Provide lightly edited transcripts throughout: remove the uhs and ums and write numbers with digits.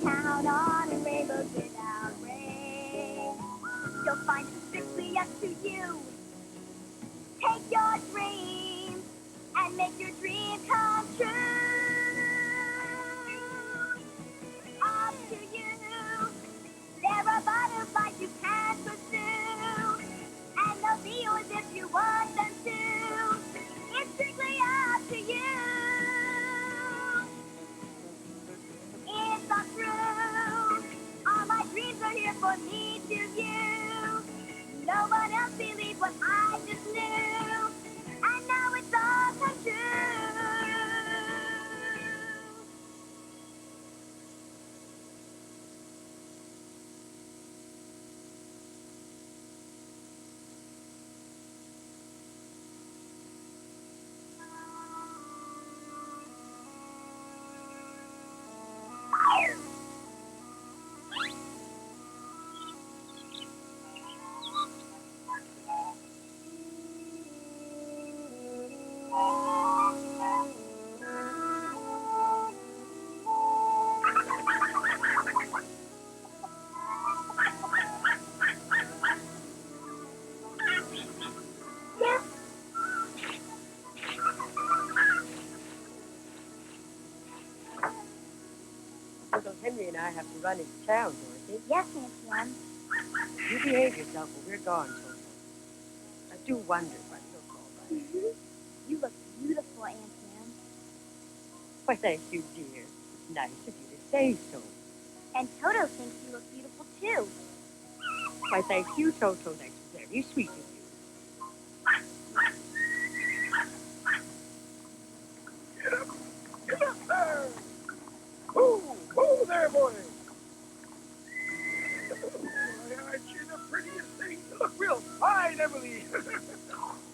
Count on a rainbow without rain. You'll find it strictly up to you. Take your dreams and make your dreams come true. Up to you. There are butterflies you can pursue, and they'll be yours if you want them to. It's strictly up to you. It's not true. All my dreams are here for me to view. No one else believes what I just knew, and now it's all come true. Uncle Henry and I have to run into town, Dorothy. Yes, Auntie Em. You behave yourself when we're gone, Toto. I do wonder what he'll call right. You look beautiful, Auntie Em. Why, thank you, dear. It's nice of you to say so. And Toto thinks you look beautiful, too. Why, thank you, Toto. That's very sweet of you. Get up there! Who there, boy? Aren't you the prettiest thing? You look real fine, Emily.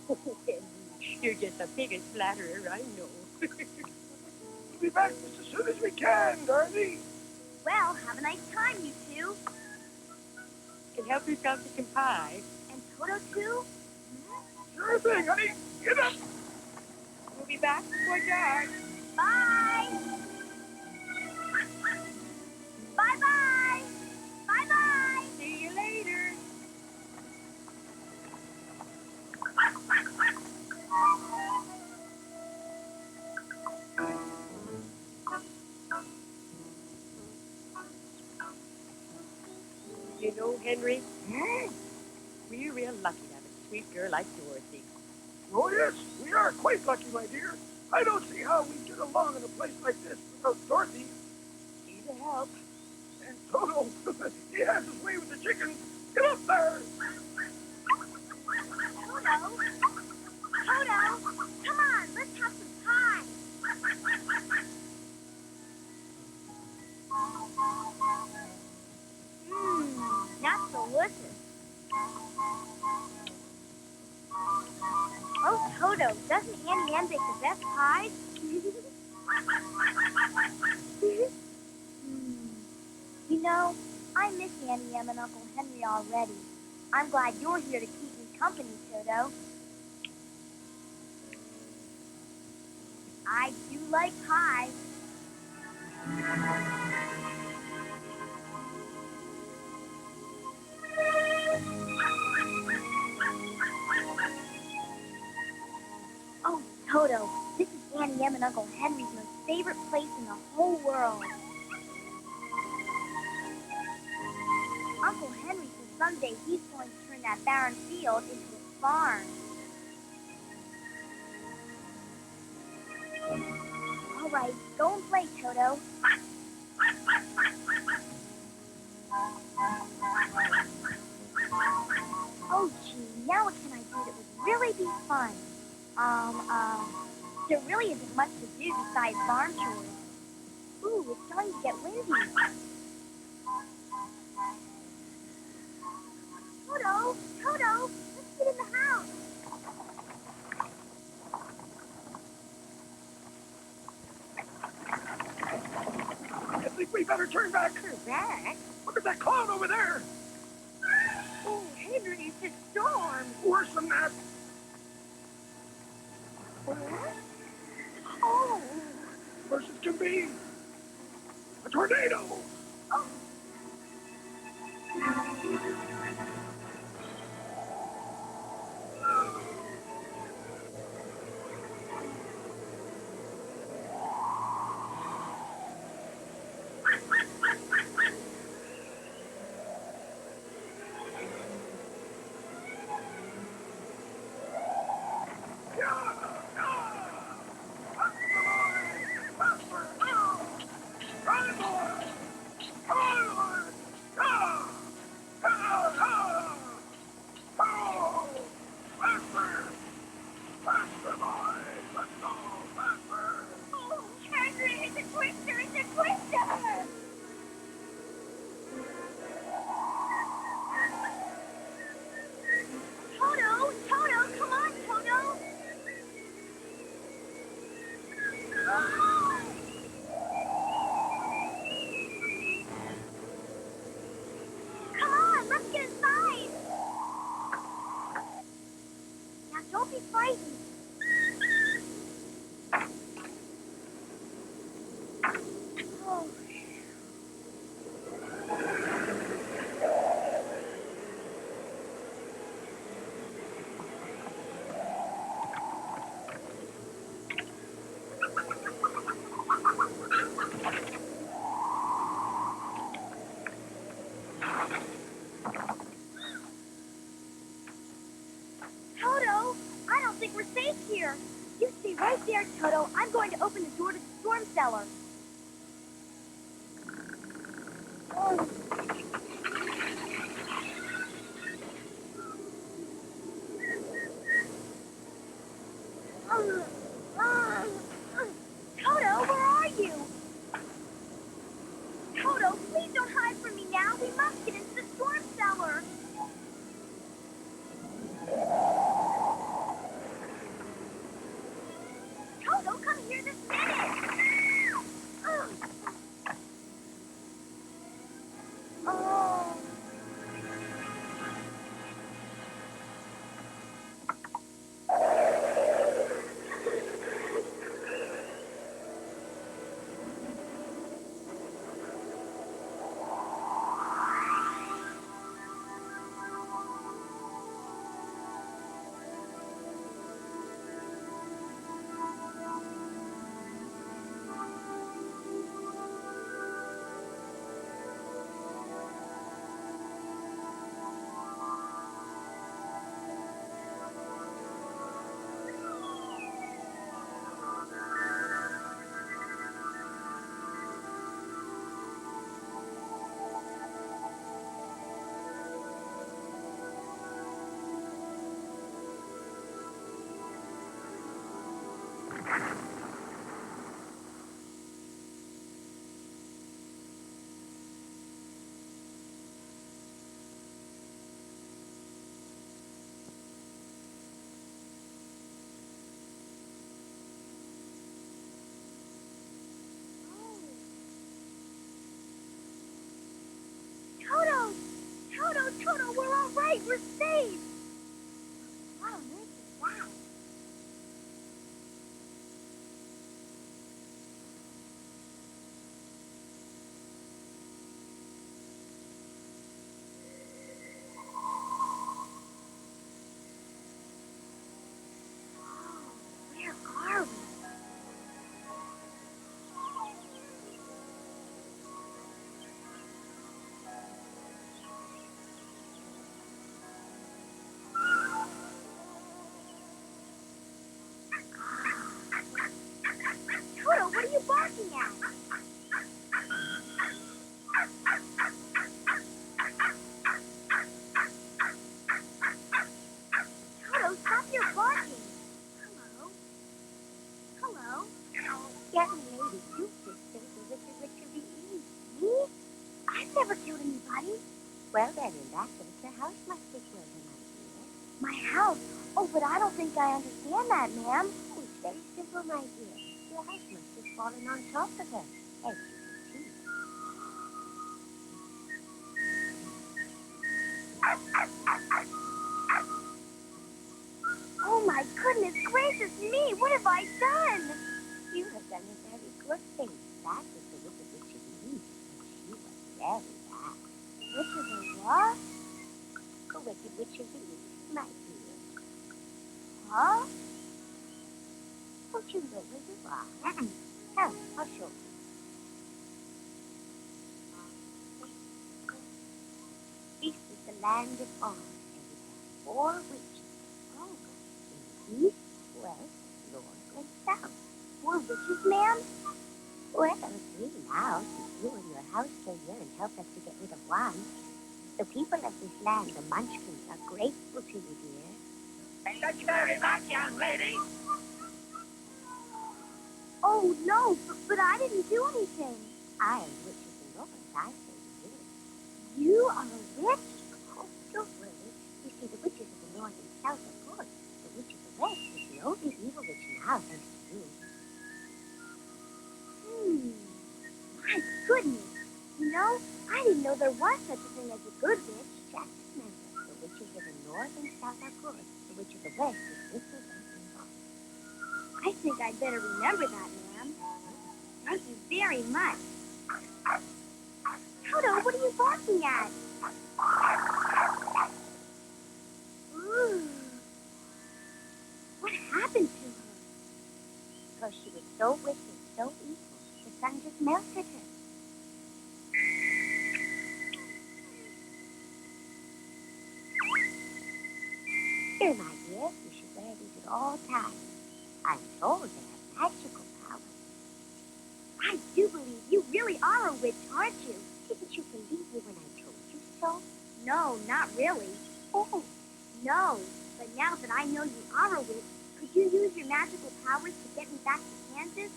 Oh, Henry, you're just the biggest flatterer I know. We'll be back just as soon as we can, Dorothy. Well, have a nice time, you two. And help yourself to some pie. And Toto, too? Sure thing, honey. Get up. We'll be back before dark. Bye! Bye-bye! Bye-bye! See you later. You know, Henry, we're real lucky to have a sweet girl like Dorothy. Oh, yes, we are quite lucky, my dear. I don't see how we get along in a place like this without Dorothy. She's a help. And Toto, he has his way with the chickens. Get up there. Toto? Toto? Come on, let's have some pie. That's delicious. Oh, Toto, doesn't Auntie Em make the best pies? You know, I miss Auntie Em and Uncle Henry already. I'm glad you're here to keep me company, Toto. I do like pie. Oh, Toto, this is Auntie Em and Uncle Henry's most favorite place in the whole world. Uncle Henry says someday he's going to turn that barren field into a farm. All right, go and play, Toto. Oh, gee, now what can I do that would really be fun? There really isn't much to do besides farm chores. Ooh, it's starting to get windy. Toto, let's get in the house. I think we better turn back. Turn back? Look at that cloud over there. Oh, Henry, it's a storm. Worse than that. Oh. Worse it can be. A tornado! Oh. Oh, Henry, it's a twister, it's a twister! Toto, Toto, come on, Toto! Oh! Come on, let's get inside! Now don't be frightened. Oh. Toto, I don't think we're safe here. You stay right there, Toto. I'm going to open the door to the storm cellar. Oh. Toto, where are you? Toto, please don't hide from me now. We must get into the storm cellar. Toto, come here this minute. Oh. Toto! Toto, Toto, we're all right. We're safe. What on earth is that? Where are we? Toto, what are you barking at? Toto, stop your barking. Hello? Hello? Young lady, you just think of Richard E. Me? I've never killed anybody. Well, then, in that case, the house must be killed, my dear. My house? Oh, but I don't think I understand that, ma'am. Oh, it's very simple, my dear. Your house must have fallen on top of her, as you can see. Oh, my goodness gracious me. What have I done? You have done a very good thing. That is the wicked Richard E. Huh? Don't you know where you are? Come, I'll show you. This is the land of Oz, and it has 4 witches. Oh, in the east, west, north, and south. 4 witches, ma'am? Well, 3 now, since you and your house came here and helped us to get rid of one. The people of this land, the Munchkins, are grateful to you, dear. Thank you very much, young lady. Oh, no, but I didn't do anything. I am witches in North, I say you did. You are a witch? Oh, don't worry. You see, the witches of the North and South are good. The witch of the West is the only evil witch now, thanks to you. My goodness. You know, I didn't know there was such a thing as a good witch. Just remember, the witches of the North and South are good. The witch of the West is wicked and evil. I think I'd better remember that, ma'am. Thank you very much. Toto, what are you barking at? Ooh. What happened to her? Because she was so wicked, so evil, the sun just melted her. Here, my dear, you should wear these at all times. I'm told they have magical powers. I do believe you really are a witch, aren't you? Didn't you believe me when I told you so? No, not really. Oh, no. But now that I know you are a witch, could you use your magical powers to get me back to Kansas?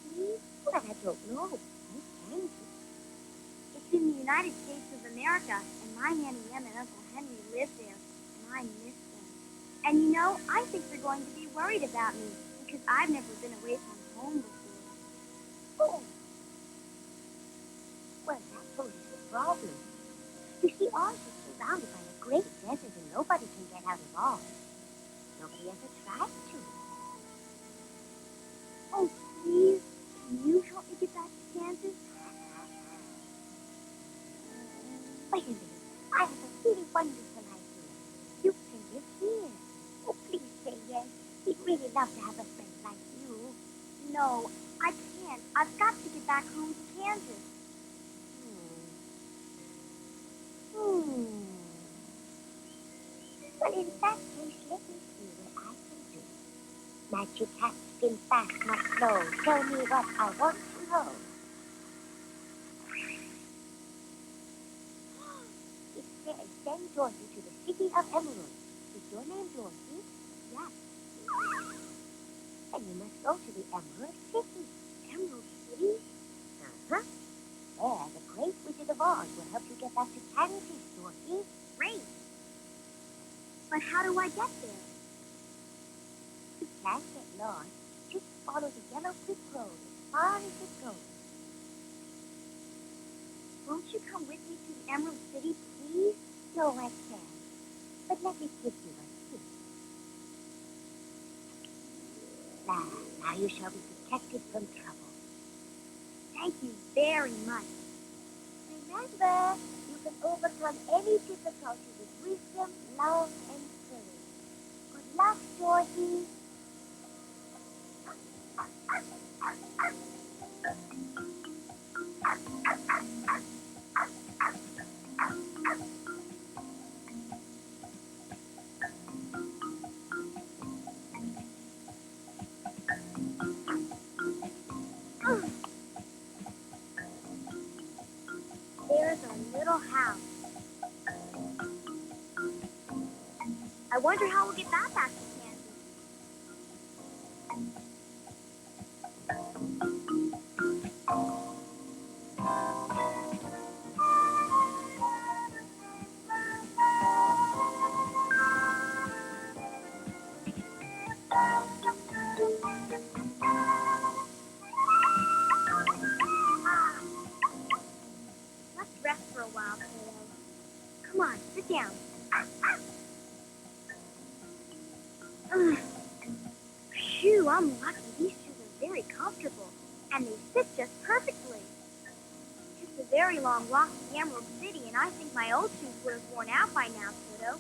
Please? Well, I don't know. Where's Kansas? It's in the United States of America, and my Nanny Em and Uncle Henry live there, and I miss them. And you know, I think they're going to be worried about me, because I've never been away from home before. Oh. Well, that's always the problem. You see, Oz is surrounded by a great desert and nobody can get out of Oz. Nobody ever tried to. Oh, please, can you help me get back to Kansas? Wait a minute. I have a really wonderful idea. You can live here. Oh, please say yes. We'd really love to have a friend like you. No, I can't. I've got to get back home to Kansas. Well, in that case, let me see what I can do. Magic hat, spin fast, not slow. Tell me what I want to know. It says, send Dorothy to the City of Emerald. Is your name Dorothy? Yes. And you must go to the Emerald City. Emerald City? Uh-huh. There, the great Wizard of Oz will help you get back to Kansas, Dorothy. Great. But how do I get there? You can't get lost. Just follow the yellow brick road as far as it goes. Won't you come with me to the Emerald City, please? No, I can't. But let me give you a hint. Now you shall be protected from trouble. Thank you very much. Remember, you can overcome any difficulty with wisdom, love, and courage. Good luck, Dorothy. There's our little house. I wonder how we'll get that back to Kansas. Let's rest for a while, Tato. Come on, sit down. Phew, I'm lucky. These shoes are very comfortable, and they fit just perfectly. Just a very long walk to the Emerald City, and I think my old shoes would have worn out by now, Pluto.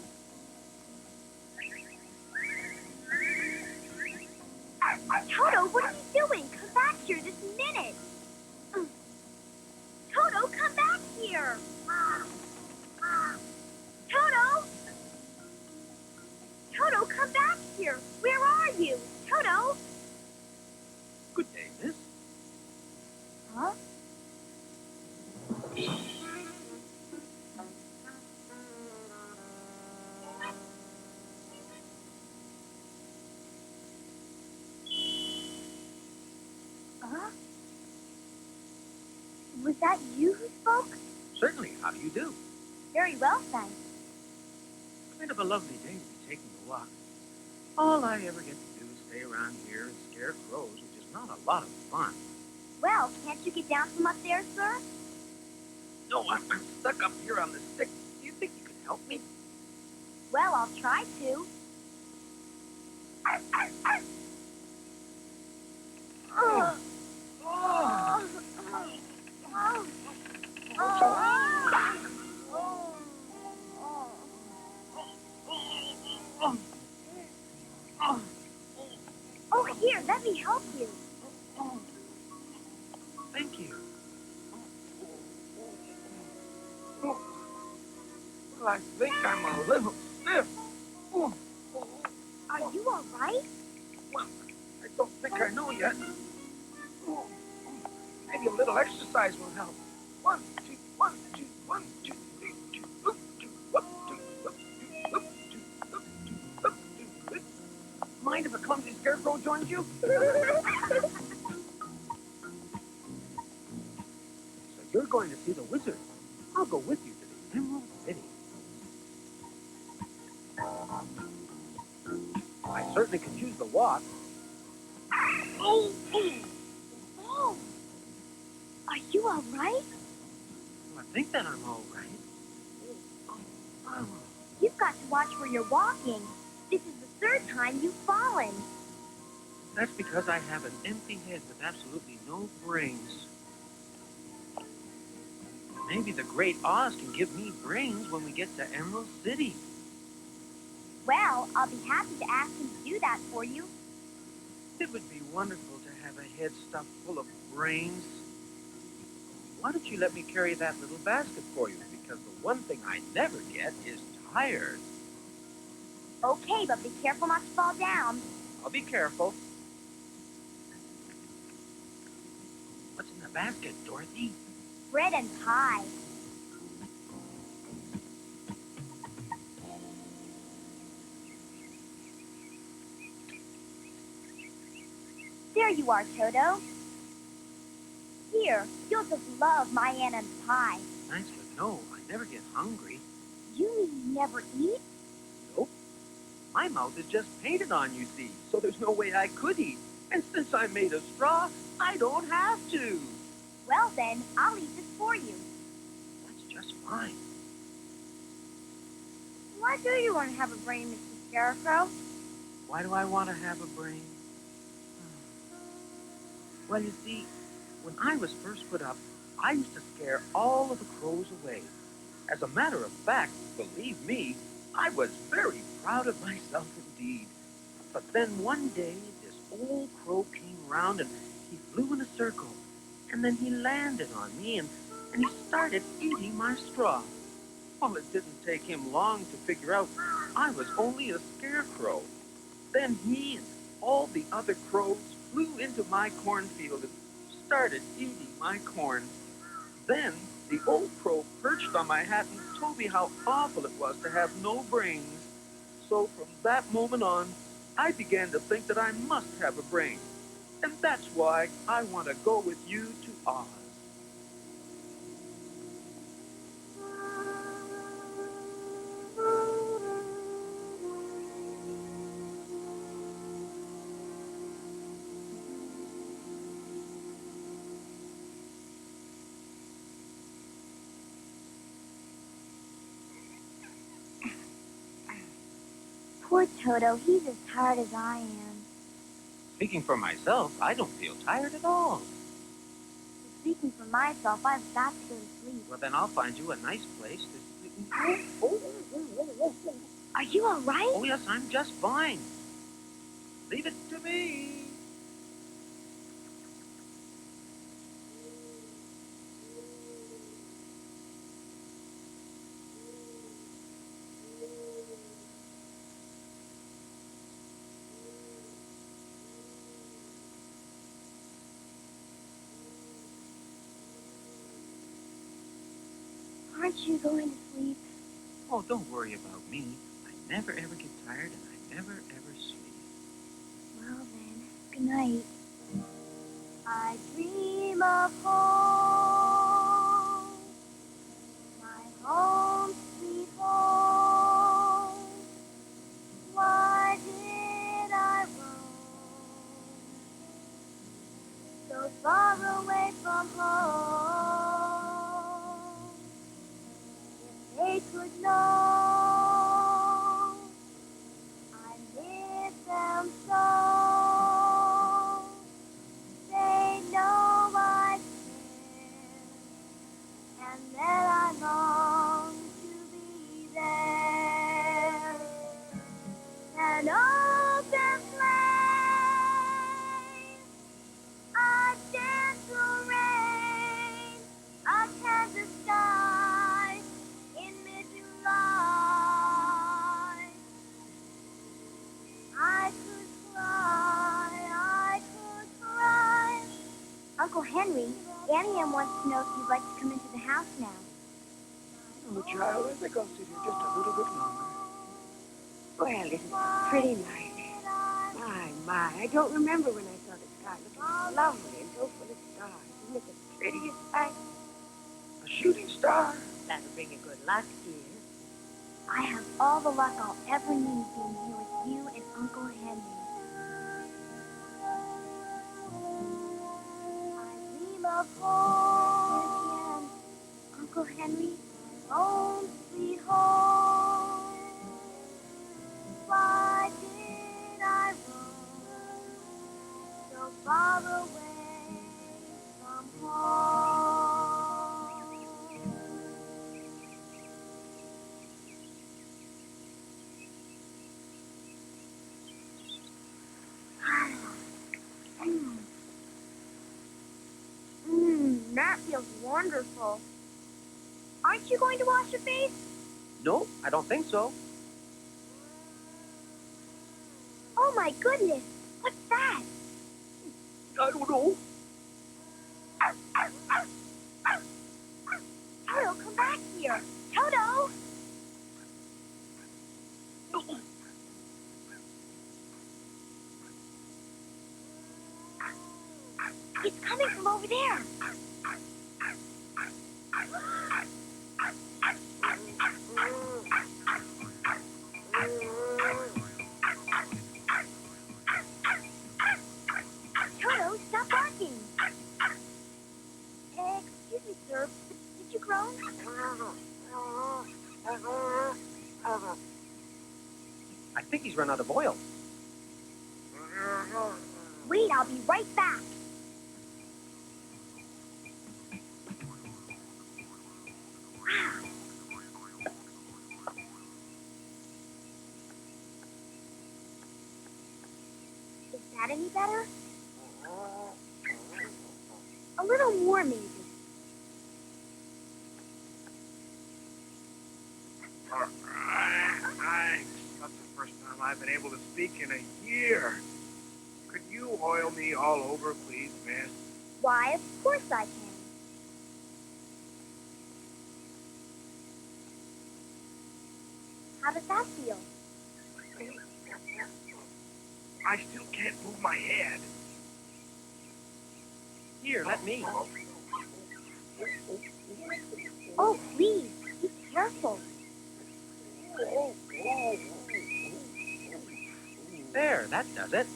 Toto, what are you doing? Come back here this minute. Toto, come back here. Toto! Toto, come back here. Where are you? Toto! Good day, miss. Huh? Huh? Was that you who spoke? Certainly. How do you do? Very well, thanks. Kind of a lovely day to be taking a walk. All I ever get to do is stay around here and scare crows, which is not a lot of fun. Well, can't you get down from up there, sir? No, I'm stuck up here on the stick. Do you think you can help me? Well, I'll try to. Oh. Oh, here, let me help you. Thank you. Well, I think I'm a little stiff. Are you all right? Well, I don't think I know yet. Maybe a little exercise will help. 1, 2, 1, 2, 1, 2, 3, 2, whoop, 2, whoop, 2, whoop, 2, whoop, 2, whoop, 2, whoop, 2, whoop. Mind if a clumsy scarecrow joins you? So you're going to see the wizard. I'll go with you to the Emerald City. I certainly could use the walk. Oh! Are you all right? I think that I'm all right. Oh. You've got to watch where you're walking. This is the third time you've fallen. That's because I have an empty head with absolutely no brains. Maybe the Great Oz can give me brains when we get to Emerald City. Well, I'll be happy to ask him to do that for you. It would be wonderful to have a head stuffed full of brains. Why don't you let me carry that little basket for you? Because the one thing I never get is tired. Okay, but be careful not to fall down. I'll be careful. What's in the basket, Dorothy? Bread and pie. There you are, Toto. Here, you'll just love my Anna's pie. Nice to know. I never get hungry. You mean you never eat? Nope. My mouth is just painted on, you see, so there's no way I could eat. And since I'm made of straw, I don't have to. Well then, I'll eat this for you. That's just fine. Why do you want to have a brain, Mr. Scarecrow? Why do I want to have a brain? Well, you see, when I was first put up, I used to scare all of the crows away. As a matter of fact, believe me, I was very proud of myself indeed. But then one day, this old crow came around and he flew in a circle. And then he landed on me and he started eating my straw. Well, it didn't take him long to figure out I was only a scarecrow. Then he and all the other crows flew into my cornfield and started eating my corn. Then the old crow perched on my hat and told me how awful it was to have no brains. So from that moment on, I began to think that I must have a brain. And that's why I want to go with you to Oz. Poor Toto, he's as tired as I am. Speaking for myself, I don't feel tired at all. Speaking for myself, I've got to go to sleep. Well, then I'll find you a nice place to sleep. Are you all right? Oh, yes, I'm just fine. Leave it to me. Aren't you going to sleep? Oh, don't worry about me. I never ever get tired and I never ever sleep. Well then, good night. I dream of home, my home sweet home. Why did I roam so far away from home? If they could know I miss them so, they know I care, and that I long to be there. An open flame, a gentle rain, a tender sky in mid-July. I could cry. Uncle Henry, Annie Ann wants to know if you'd like to come into the house now. Oh, child, I think I'll sit here just a little bit longer. Well, this is a pretty night. My, I don't remember when I saw the sky looking so lovely and so full of stars. Isn't it the prettiest sight? A shooting star? That'll bring you good luck, dear. I have all the luck I'll ever need being here with you and Uncle Henry. I dream of home, Uncle Henry, home sweet home. Why did I roam so far away from home? That feels wonderful. Aren't you going to wash your face? No, I don't think so. Oh my goodness! What's that? I don't know. Toto, come back here! Toto! It's coming from over there. Toto, stop barking. Excuse me, sir. Did you groan? I think he's run out of oil. Wait, I'll be right back. Wow. Is that any better? A little more, maybe. Thanks. That's the first time I've been able to speak in a year. Could you oil me all over, please, miss? Why, of course I can. How does that feel? I still can't move my head. Here, let me. Oh, please, be careful. There, that does it.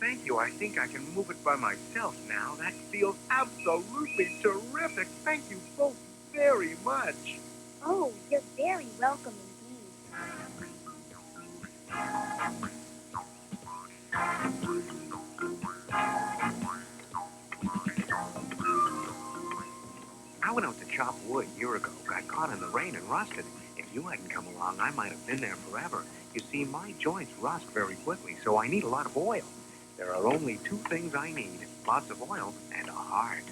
Thank you. I think I can move it by myself now. That feels absolutely terrific. Thank you both very much. Oh, you're very welcome I went out to chop wood a year ago, got caught in the rain and rusted. If you hadn't come along, I might have been there forever. You see, my joints rust very quickly, so I need a lot of oil. There are only two things I need, lots of oil and a heart.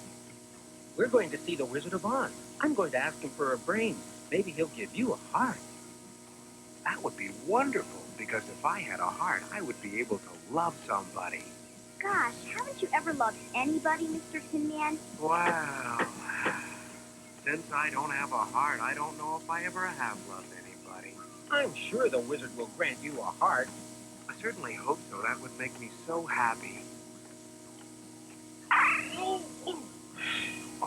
We're going to see the Wizard of Oz. I'm going to ask him for a brain. Maybe he'll give you a heart. That would be wonderful, because if I had a heart, I would be able to love somebody. Gosh, haven't you ever loved anybody, Mr. Tin Man? Wow. Since I don't have a heart, I don't know if I ever have loved anybody. I'm sure the wizard will grant you a heart. I certainly hope so. That would make me so happy. Oh,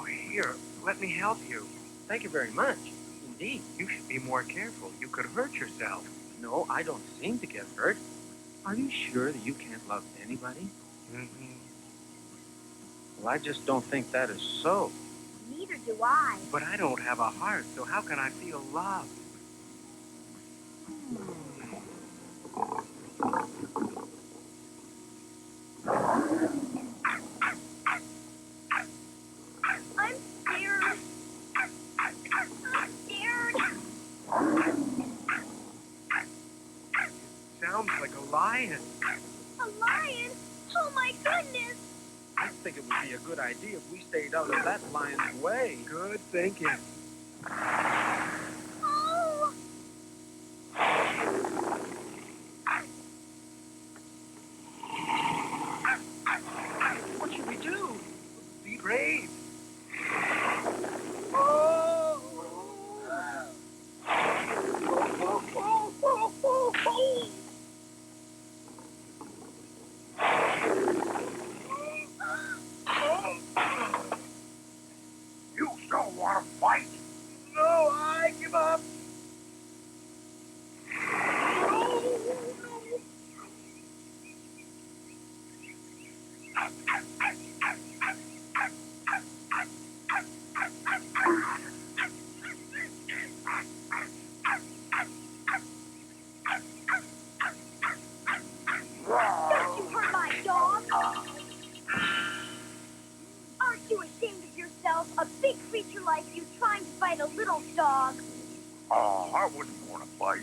here, let me help you. Thank you very much. Indeed. You should be more careful. You could hurt yourself. No, I don't seem to get hurt. Are you sure that you can't love anybody? Mm-hmm. Well, I just don't think that is so. Neither do I. But I don't have a heart, so how can I feel love? I'm scared. I'm scared. Sounds like a lion. A lion? Oh my goodness! I think it would be a good idea if we stayed out of that lion's way. Good thinking. Oh! What should we do? Be brave. Oh! You still want to fight? No, I give up. Don't you hurt my dog! Aren't you ashamed of yourself? A big creature like you trying to fight a little dog. Oh, I wouldn't want to fight.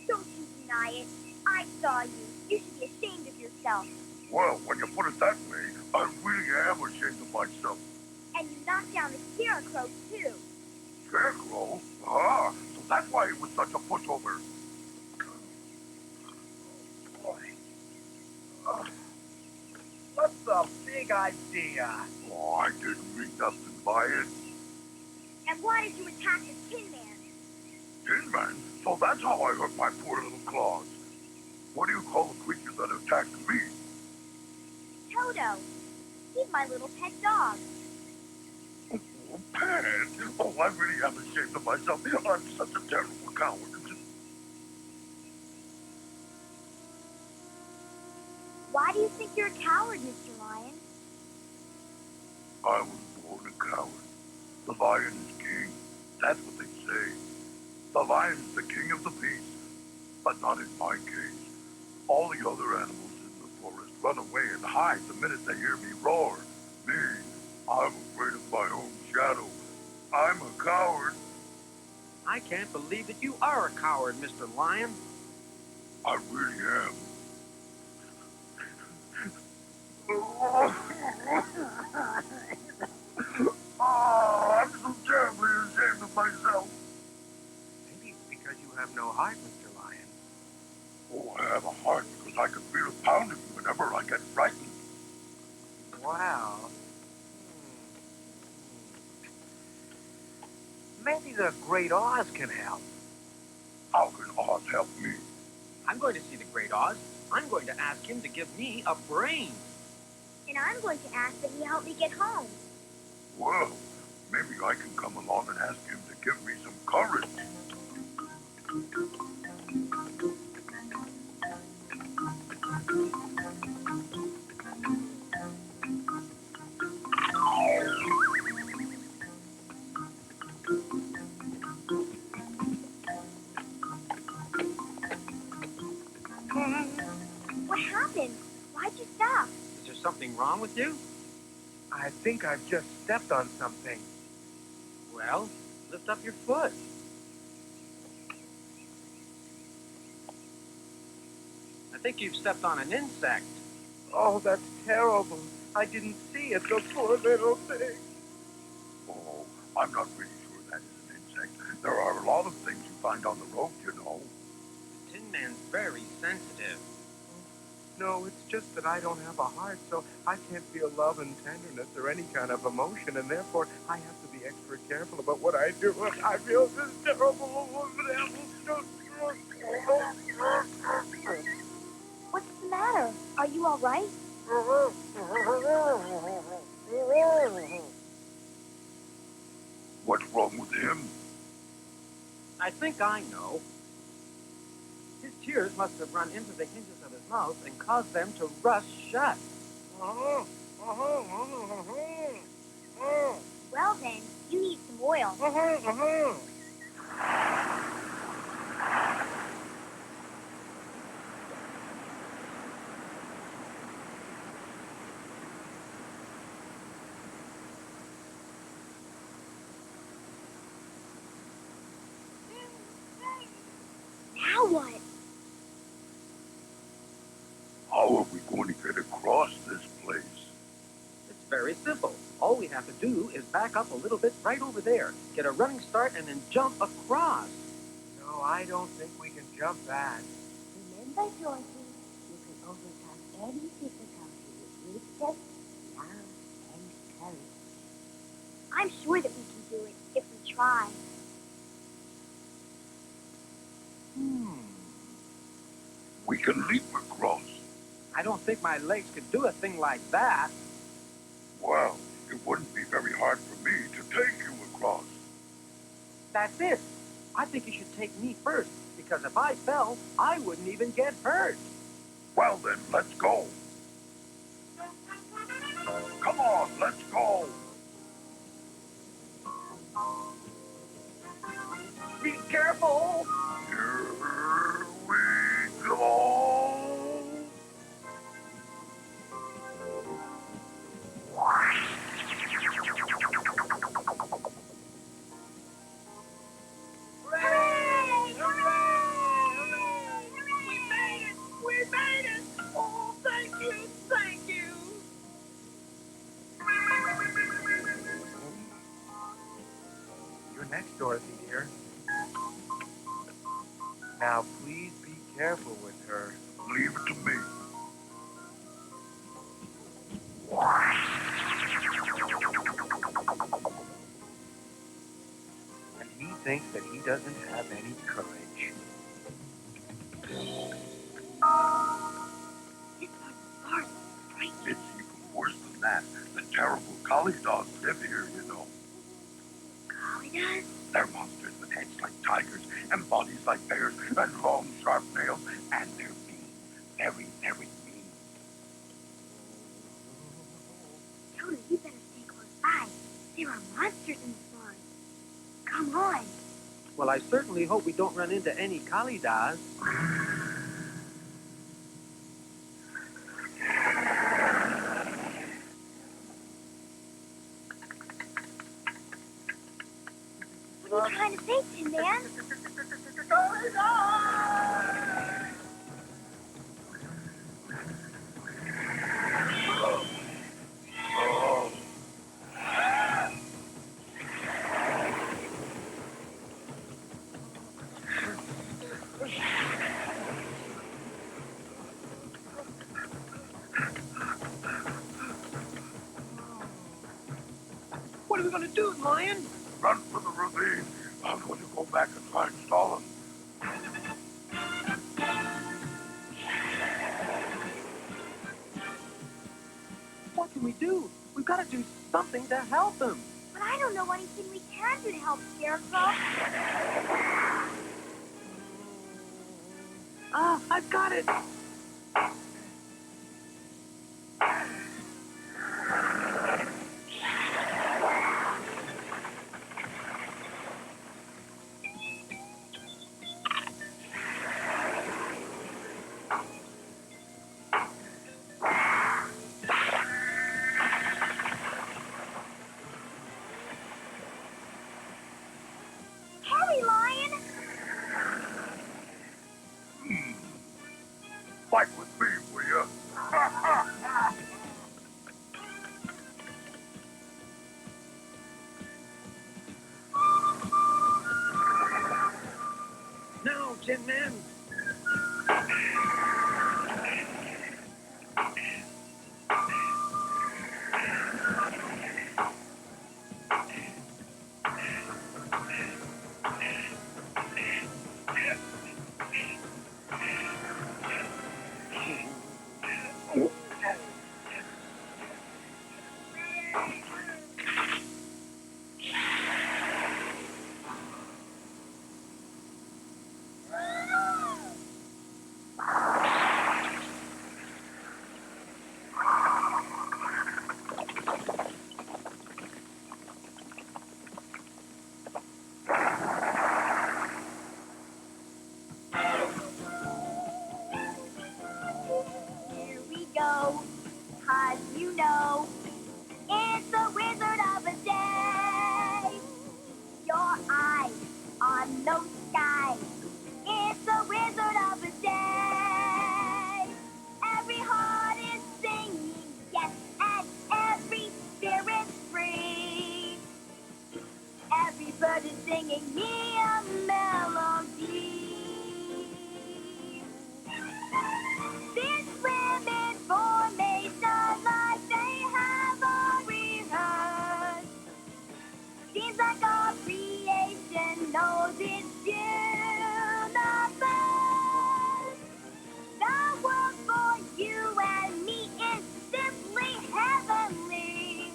Don't you deny it. I saw you. You should be ashamed of yourself. Well, when you put it that way, I really am ashamed of myself. And you knocked down the scarecrow, too. Scarecrow? Ah, so that's why it was such a pushover. What's the big idea? Oh, I didn't mean nothing by it. And why did you attack the Tin Man? Tin Man? So that's how I hurt my poor little claws. What do you call the creature that attacked me? Toto. He's my little pet dog. Oh, Pat! Oh, I really am ashamed of myself. I'm such a terrible coward. Why do you think you're a coward, Mr. Lion? I was born a coward. The lion is king. That's what they say. The lion is the king of the beasts. But not in my case. All the other animals in the forest run away and hide the minute they hear me roar. Me, I'm afraid of my own shadow. I'm a coward. I can't believe that you are a coward, Mr. Lion. I really am. Oh, I'm so terribly ashamed of myself. Maybe it's because you have no heart, Mr. Lion. Oh, I have a heart because I can feel it pounding whenever I get frightened. Wow. Maybe the Great Oz can help. How can Oz help me? I'm going to see the Great Oz. I'm going to ask him to give me a brain. And I'm going to ask that he help me get home. Well, maybe I can come along and ask him to give me some courage. What happened? Why'd you stop? Is there something wrong with you? I think I've just stepped on something. Well, lift up your foot. I think you've stepped on an insect. Oh, that's terrible. I didn't see it, the poor little thing. Oh, I'm not really sure that is an insect. There are a lot of things you find on the road, you know. The Tin Man's very sensitive. No, it's just that I don't have a heart, so I can't feel love and tenderness or any kind of emotion, and therefore I have to be extra careful about what I do. I feel this terrible. What's the matter? Are you all right? What's wrong with him? I think I know. His tears must have run into the hinges of his mouth and caused them to rust shut. Well then, you need some oil. Now what? How are we going to get across this place? It's very simple. All we have to do is back up a little bit right over there, get a running start, and then jump across. No, I don't think we can jump that. Remember, Dorothy, you can overcome any difficulty with just love and courage. I'm sure that we can do it if we try. We can leap across. I don't think my legs could do a thing like that. Well, it wouldn't be very hard for me to take you across. That's it. I think you should take me first, because if I fell, I wouldn't even get hurt. Well then, let's go. Come on, let's go. Be careful! Here we go. Hooray! We made it! Oh, thank you, thank you! You're next, Dorothy, dear. Now, please be careful with her. Leave it to me. And he thinks that he doesn't have any courage. This part's hard. Right? It's even worse than that. The terrible collie dogs live here, you know. Golly does. They're monsters with heads like tigers and bodies like bears and long, sharp nails, and they're mean. Very, very mean. Toto, you better stay close by. There are monsters in the forest. Come on. Well, I certainly hope we don't run into any Kalidas. What are you trying to say, Tin Man? What are we going to do, Lion? Run for the ravine. I'm going to go back and try and stall them. What can we do? We've got to do something to help him. But I don't know anything we can do to help Scarecrow. Ah, I've got it. Hurry, Lion! Fight with me, will you? Now, Tin Man. started singing me a melody. This women formation like they have all rehearsed. Seems like our creation knows its universe. The world for you and me is simply heavenly.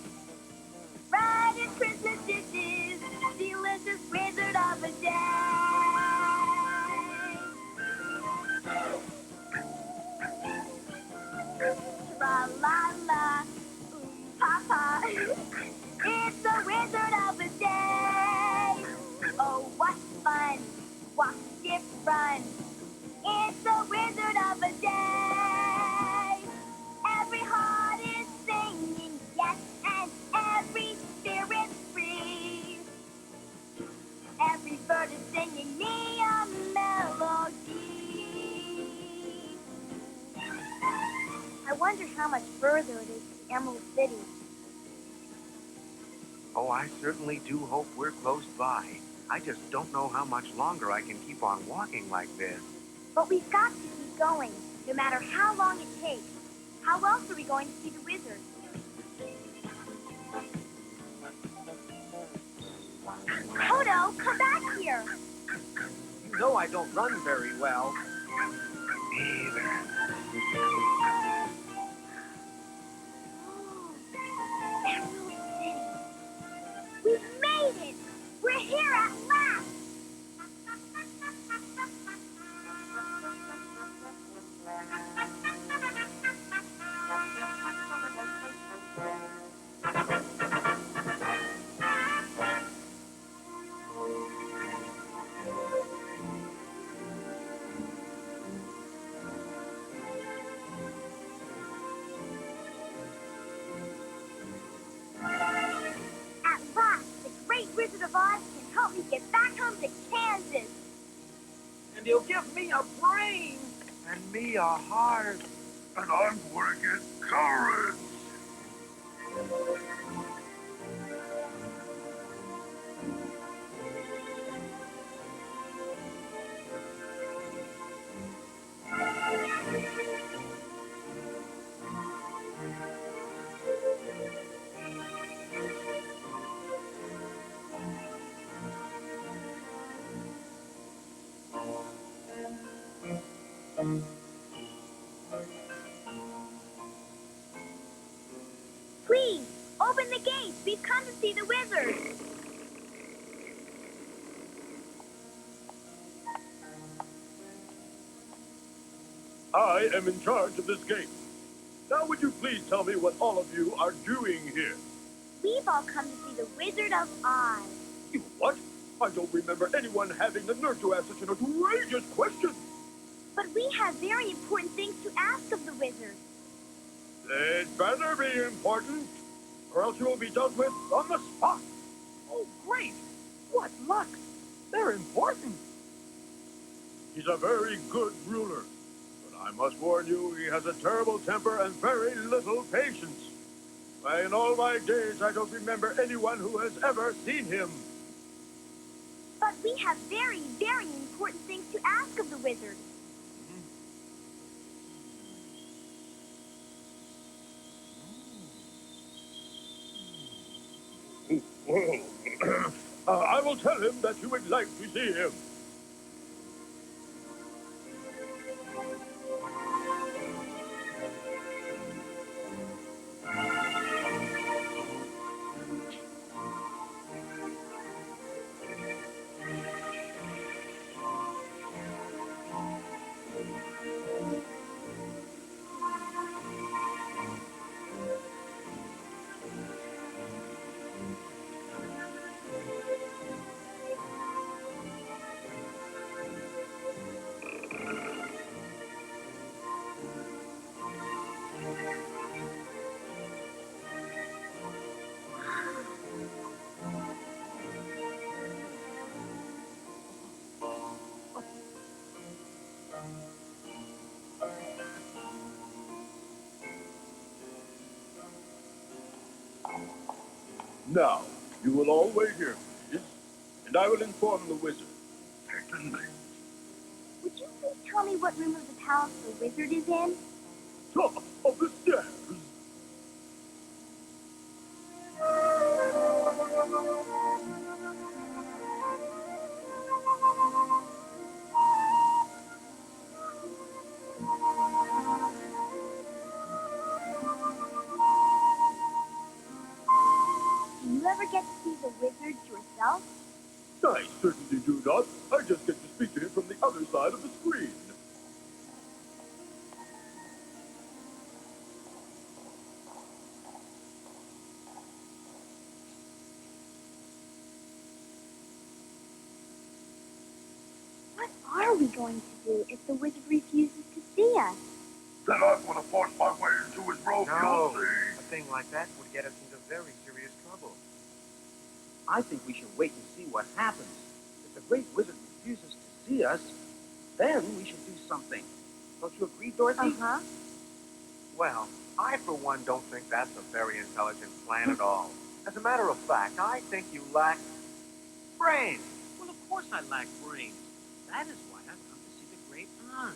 Right as Christmas dishes, delicious wizard of a day. Tra la la, papa. It's the wizard of a day. Oh, what fun! What different! It's the wizard of a day. Every heart is singing yes, and every spirit free. Every bird is singing me a melody. I wonder how much further it is to the Emerald City. Oh, I certainly do hope we're close by. I just don't know how much longer I can keep on walking like this. But we've got to keep going, no matter how long it takes. How else are we going to see the wizard? Toto, come back here. You know I don't run very well. Either. Emerald City. We've made it. We're here at last. At last, the great Wizard of Oz can help me get back home to Kansas. And he'll give me a brain. And me a heart. And I'm going to get courage. Please, open the gates. We've come to see the wizard. I am in charge of this gate. Now would you please tell me what all of you are doing here? We've all come to see the Wizard of Oz. You what? I don't remember anyone having the nerve to ask such an outrageous question. But we have very important things to ask of the wizard. It better be important, or else you will be dealt with on the spot. Oh, great. What luck. They're important. He's a very good ruler, but I must warn you, he has a terrible temper and very little patience. Why, in all my days, I don't remember anyone who has ever seen him. But we have very, very important things to ask of the wizard. I will tell him that you would like to see him. Now, you will all wait here, please. and I will inform the wizard. Certainly. Would you please tell me what room of the palace the wizard is in? Top of the stairs. Do you ever get to see the wizard yourself? I certainly do not. I just get to speak to him from the other side of the screen. What are we going to do if the wizard refuses to see us? Then I'm going to force my way into his robe, No, you'll see. a thing like that would get us into very serious trouble. I think we should wait and see what happens. If the great wizard refuses to see us, then we should do something. Don't you agree, Dorothy? Uh-huh. Well, I for one don't think that's a very intelligent plan at all. As a matter of fact, I think you lack brains. Well, of course I lack brains. That is why I've come to see the great Oz.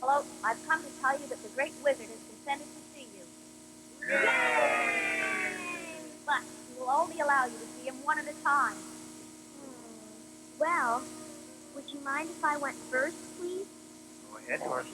Hello, I've come to tell you that the great wizard has consented to see you. But he will only allow you to see him one at a time. Well, would you mind if I went first, please? Go ahead, Dorothy.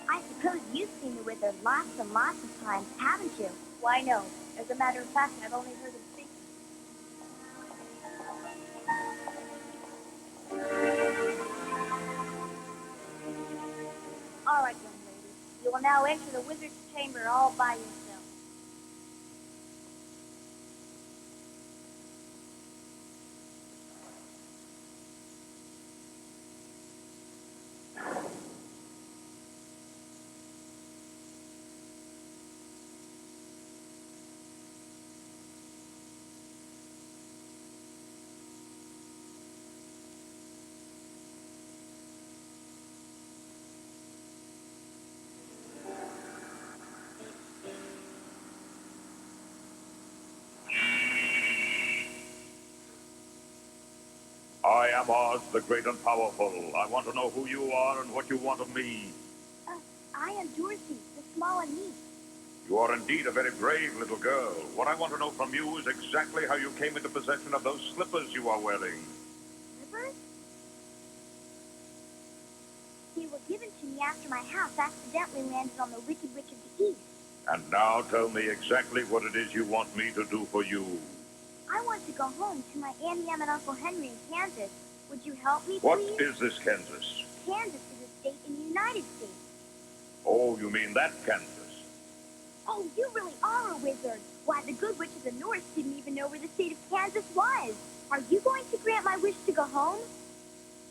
I suppose you've seen the wizard lots and lots of times, haven't you? Why, no. As a matter of fact, I've only heard him speak. All right, young lady. You will now enter the wizard's chamber all by yourself. I am Oz, the great and powerful. I want to know who you are and what you want of me. I am Dorothy, the small and meek. You are indeed a very brave little girl. What I want to know from you is exactly how you came into possession of those slippers you are wearing. Slippers? They were given to me after my house accidentally landed on the Wicked Witch of the East. And now tell me exactly what it is you want me to do for you. I want to go home to my Auntie Em and Uncle Henry in Kansas. Would you help me, What please? is this Kansas? Kansas is a state in the United States. Oh, you mean that Kansas? Oh, you really are a wizard. Why, the Good Witch of the North didn't even know where the state of Kansas was. Are you going to grant my wish to go home?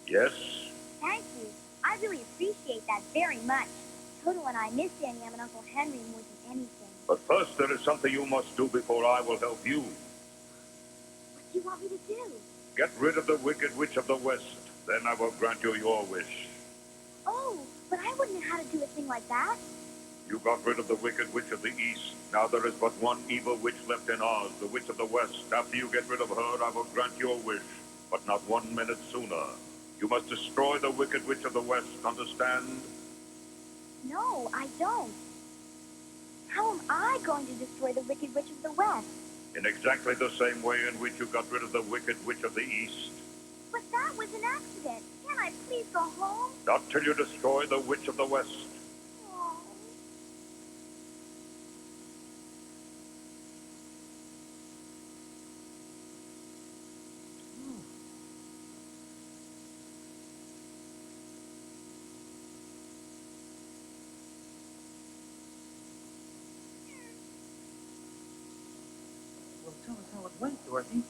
Yes. Thank you. I really appreciate that very much. Toto and I miss Auntie Em and Uncle Henry more than anything. But first there is something you must do before I will help you. What do you want me to do? Get rid of the Wicked Witch of the West. Then I will grant you your wish. Oh, but I wouldn't know how to do a thing like that. You got rid of the Wicked Witch of the East. Now there is but one evil witch left in Oz, the Witch of the West. After you get rid of her, I will grant your wish, but not 1 minute sooner. You must destroy the Wicked Witch of the West, understand? No, I don't. How am I going to destroy the Wicked Witch of the West? In exactly the same way in which you got rid of the Wicked Witch of the East. But that was an accident. Can I please go home? Not till you destroy the Witch of the West. Oh. Well, tell us how it went, Dorothy.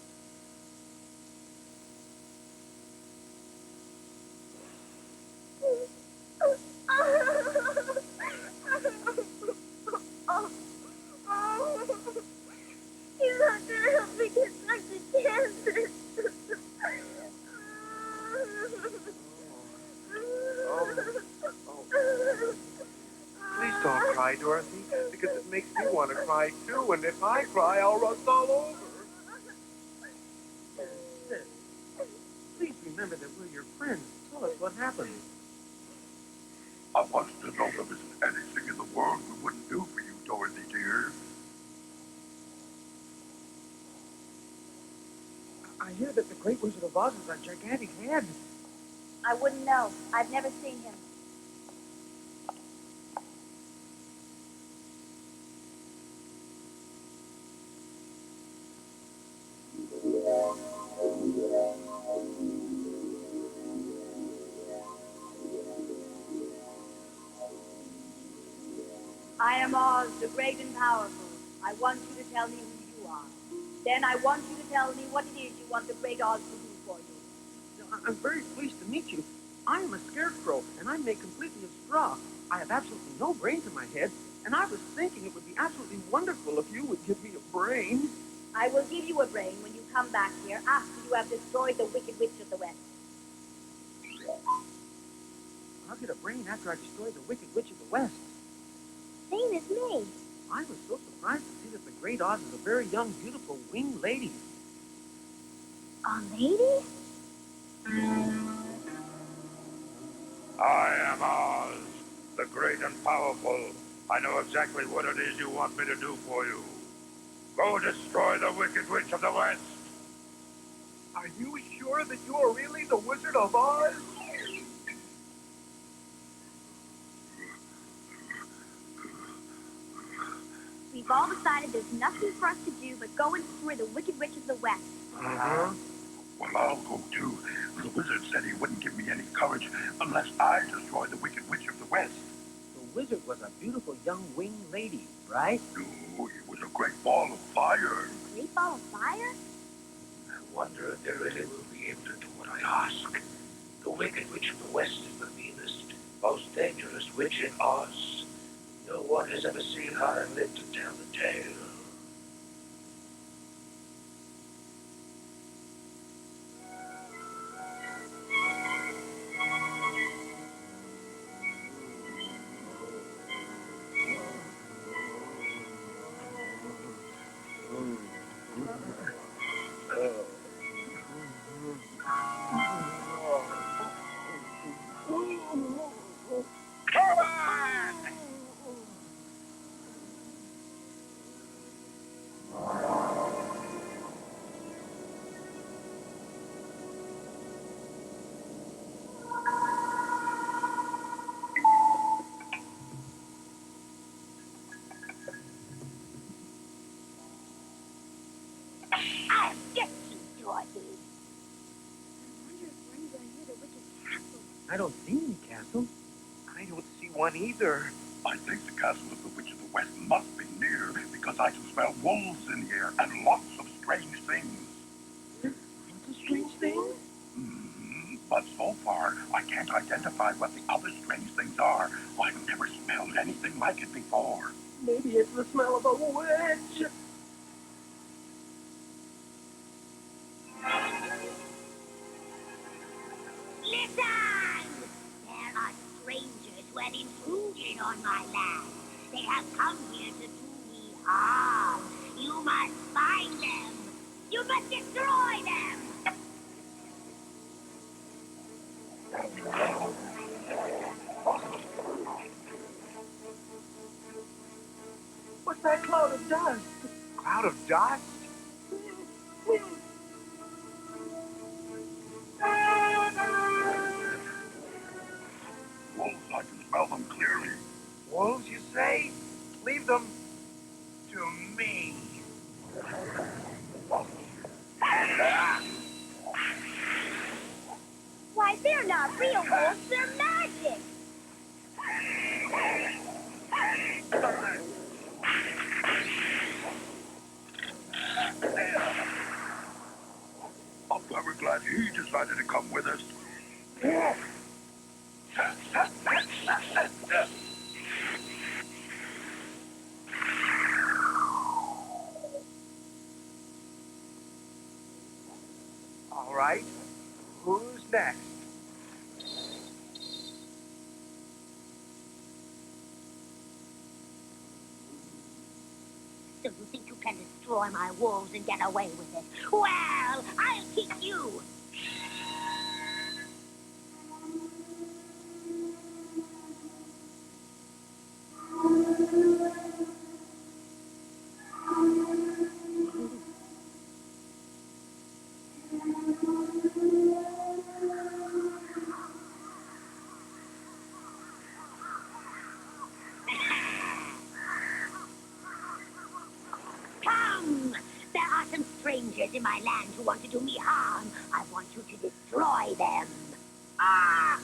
Please don't cry, Dorothy, because it makes me want to cry too, and if I cry, I'll rust all over. Sis, please remember that we're your friends. Tell us what happened. I want you to know there isn't anything in the world we wouldn't do for you, Dorothy dear. I hear that the Great Wizard of Oz has a gigantic head. I wouldn't know. I've never seen him. I am Oz, the great and powerful. I want you to tell me who you are. Then I want you to tell me what it is you want the great Oz to do for you. I'm very pleased to meet you. I am a scarecrow, and I'm made completely of straw. I have absolutely no brains in my head, and I was thinking it would be absolutely wonderful if you would give me a brain. I will give you a brain when you come back here after you have destroyed the Wicked Witch of the West. I'll get a brain after I destroy the Wicked Witch of the West. Same as me. I was so surprised to see that the Great Oz is a very young, beautiful winged lady. A lady? I am Oz, the great and powerful. I know exactly what it is you want me to do for you. Go destroy the Wicked Witch of the West. Are you sure that you are really the Wizard of Oz? We've all decided there's nothing for us to do but go and destroy the Wicked Witch of the West. Uh-huh. Well, I'll go too. The wizard said he wouldn't give me any courage unless I destroy the Wicked Witch of the West. The wizard was a beautiful young winged lady, right? No, he was a great ball of fire. Great ball of fire? I wonder if they really will be able to do what I ask. The Wicked Witch of the West is the meanest, most dangerous witch in Oz. No one has ever seen her and lived to tell the tale. I'll get you, Dorothy. I wonder if we're going near the Wicked Castle. I don't see any castle. I don't see one either. I think the castle of the Witch of the West must be near because I can smell wolves in here and lots of strange things. What's a strange thing? But so far, I can't identify what the other strange things are. I've never smelled anything like it before. Maybe it's the smell of a witch. Listen! There are strangers who have intruded on my land. They have come here to do me harm. You must find them. You must destroy them. What's that cloud of dust? Cloud of dust? Wolves, I can smell them clearly. Wolves, you say? Leave them to me. Why, they're not real wolves. They're magic. I'm very glad he decided to come with us. All right. Who's next? So you think you can destroy my wolves and get away with it? Well, I'll teach you. Come! There are some strangers in my land who want to do me harm. I want you to destroy them. Ah!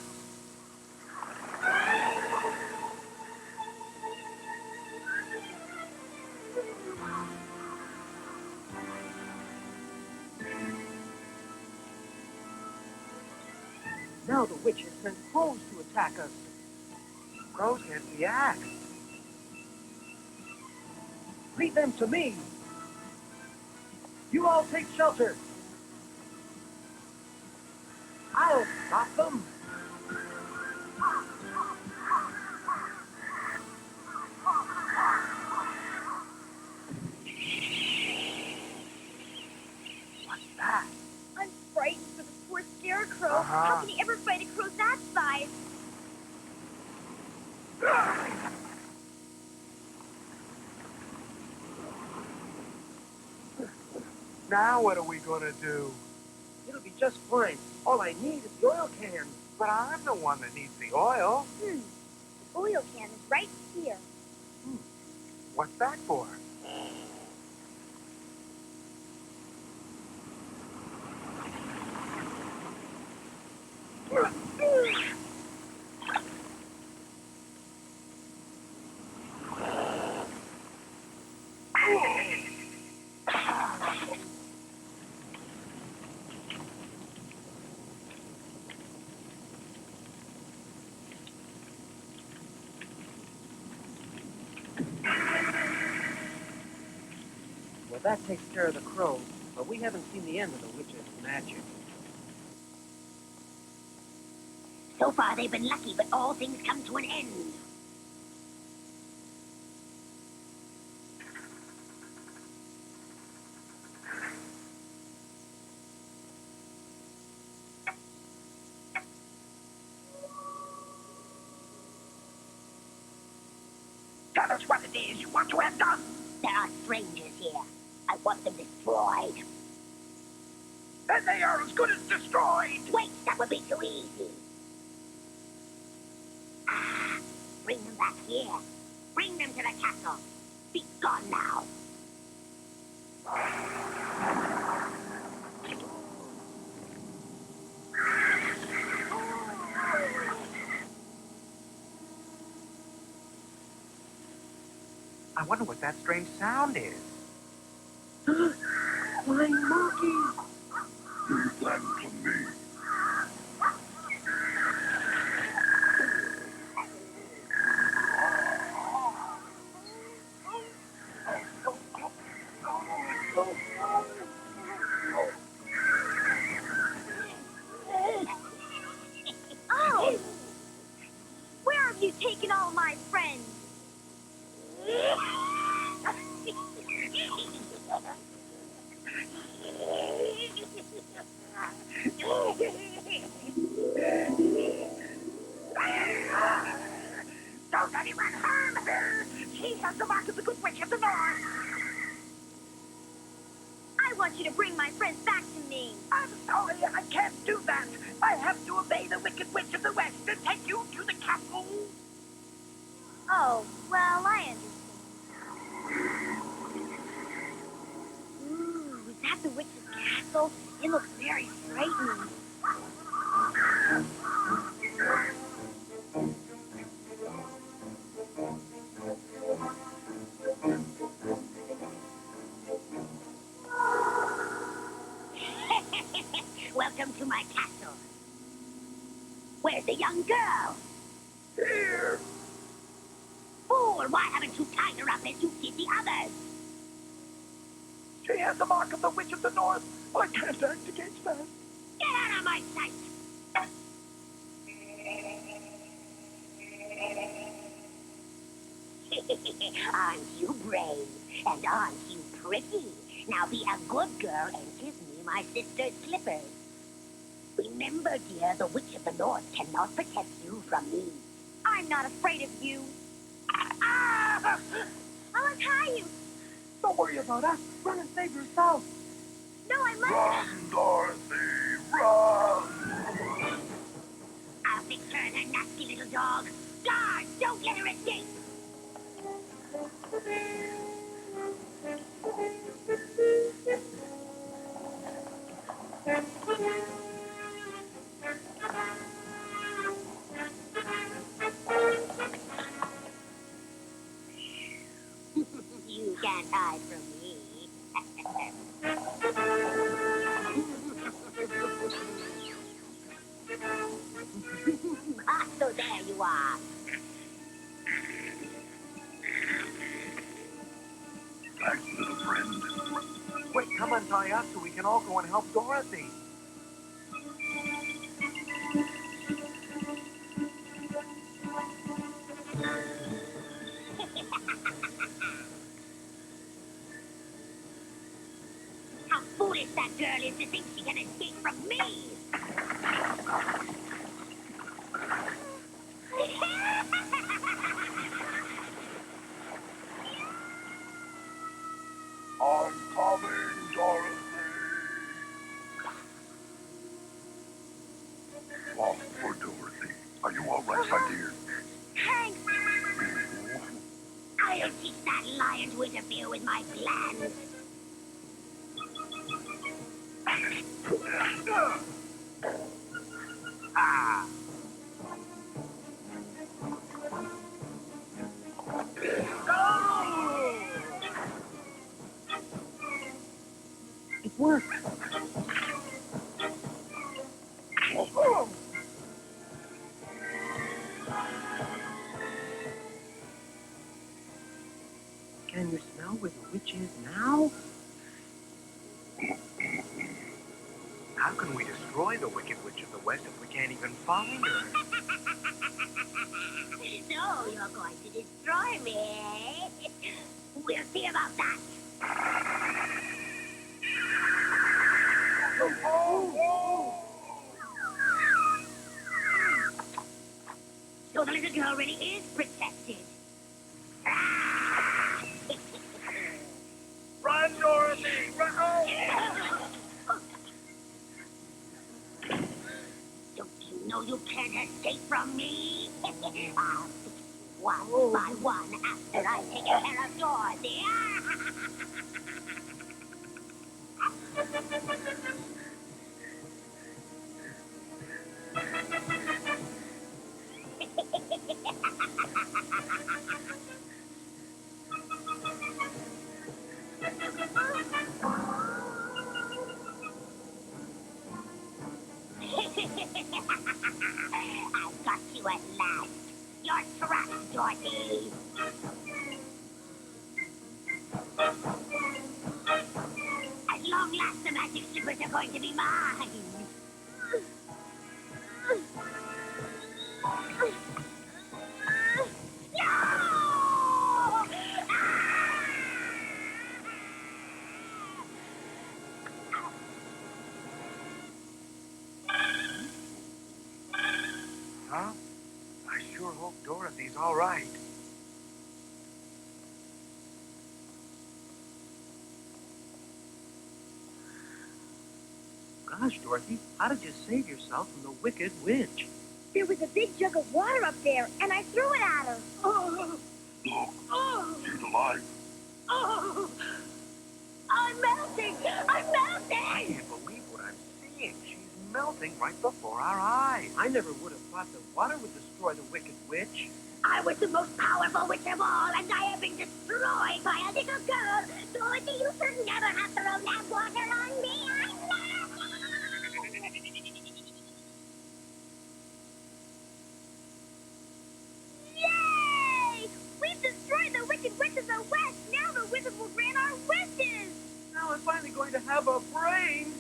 Now the witches sent crows to attack us. Crows can't be axed. Lead them to me. You all take shelter. I'll stop them. What's that? I'm frightened for the poor scarecrow. Uh-huh. How can he ever fight a crow that size? Now what are we gonna do? It'll be just fine. All I need is the oil can. But I'm the one that needs the oil. The oil can is right here. What's that for? Well, that takes care of the crows, but we haven't seen the end of the witch's magic. So far they've been lucky, but all things come to an end. Tell us what it is you want to have done. There are strangers here. I want them destroyed. Then they are as good as destroyed. Wait, that would be too easy. Ah, bring them back here. Bring them to the castle. Be gone now. I wonder what that strange sound is. Flying monkeys! Leave them to me. Oh! Where have you taken all my friends? Don't anyone harm her. She has the mark of the Good Witch of the North. I want you to bring my friends back to me. I'm sorry, I can't do that. I have to obey the Wicked Witch of the West and take you to the castle. Oh, well, I understand. Ooh, is that the witch's castle? It looks very frightening. Welcome to my castle. Where's the young girl? Here. Fool, why haven't you tied her up as you did the others? She has the mark of the Witch of the North. I can't act against that. Get out of my sight! Aren't you brave? And aren't you pretty? Now be a good girl and give me my sister's slippers. Remember, dear, the Witch of the North cannot protect you from me. I'm not afraid of you. Ah! I'll untie you. Don't worry about us. Run and save yourself. No, I must. Run, Dorothy, run! I'll fix her and her nasty little dog. Guards, don't let her escape. You can't hide from me. So there you are. Thanks, little friend. Quick, come untie us so we can all go and help Dorothy. How foolish that girl is to think she can escape from me! I'm coming, Dorothy. Oh, poor Dorothy. Are you all right, my dear? Hank! I'll teach that lion to interfere with my plans. Ah! It worked. Oh, Can you smell where the witch is now? How can we destroy the Wicked Witch of the West if we can't even find her? So you're going to destroy me, eh? We'll see about that. So the little girl really is protected. run, Dorothy, run! Don't you know you can't escape from me? I'll fix you one by one after I take care of Dorothy. I've got you at last. You're trapped, Dorothy. At long last, the magic slippers are going to be mine. No! Huh? I sure hope Dorothy's all right. Gosh, Dorothy, how did you save yourself from the Wicked Witch? There was a big jug of water up there, and I threw it at her. Oh, Look, oh, she's alive. oh. I'm melting! I'm I melting! can't believe what I'm seeing. She's melting right before our eyes. I never would have thought that water would destroy the Wicked Witch. I was the most powerful witch of all, and I have been destroyed by a little girl. Dorothy, you should never have thrown that water on me. I'm Yay! We've destroyed the Wicked Witch of the West. Now the wizard will grant our wishes. Now I'm finally going to have a brain.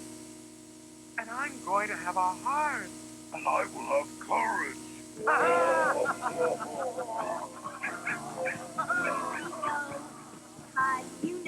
And I'm going to have a heart. And I will have courage. You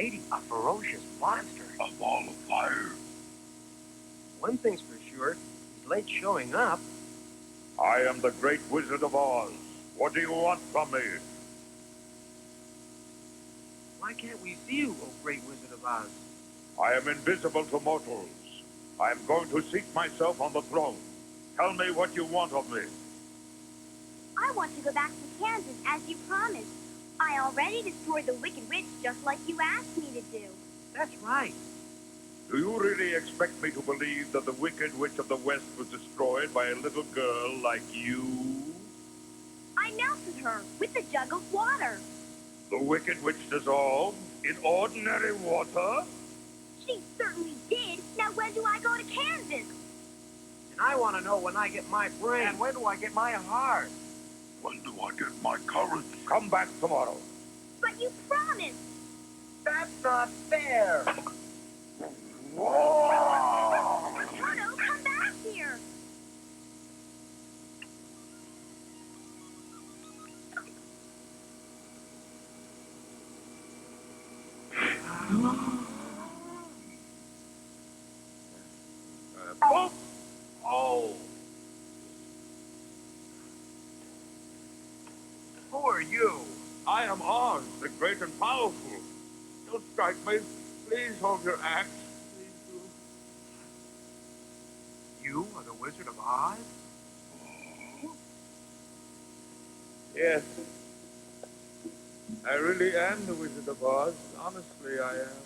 lady. A ferocious monster. A ball of fire. One thing's for sure, he's late showing up. I am the Great Wizard of Oz. What do you want from me? Why can't we see you, O Great Wizard of Oz? I am invisible to mortals. I am going to seat myself on the throne. Tell me what you want of me. I want to go back to Kansas as you promised. I already destroyed the Wicked Witch just like you asked me to do. That's right. Do you really expect me to believe that the Wicked Witch of the West was destroyed by a little girl like you? I melted her with a jug of water. The Wicked Witch dissolved in ordinary water? She certainly did. Now when do I go to Kansas? And I want to know when I get my brain. And when do I get my heart? When do I get my courage? Come back tomorrow. But you promised. That's not fair. Whoa! Toto, come back here. Oh! Oh! Who are you? I am Oz, the great and powerful. Don't strike me. Please hold your axe. Please do. You are the Wizard of Oz? Yes. I really am the Wizard of Oz. Honestly, I am.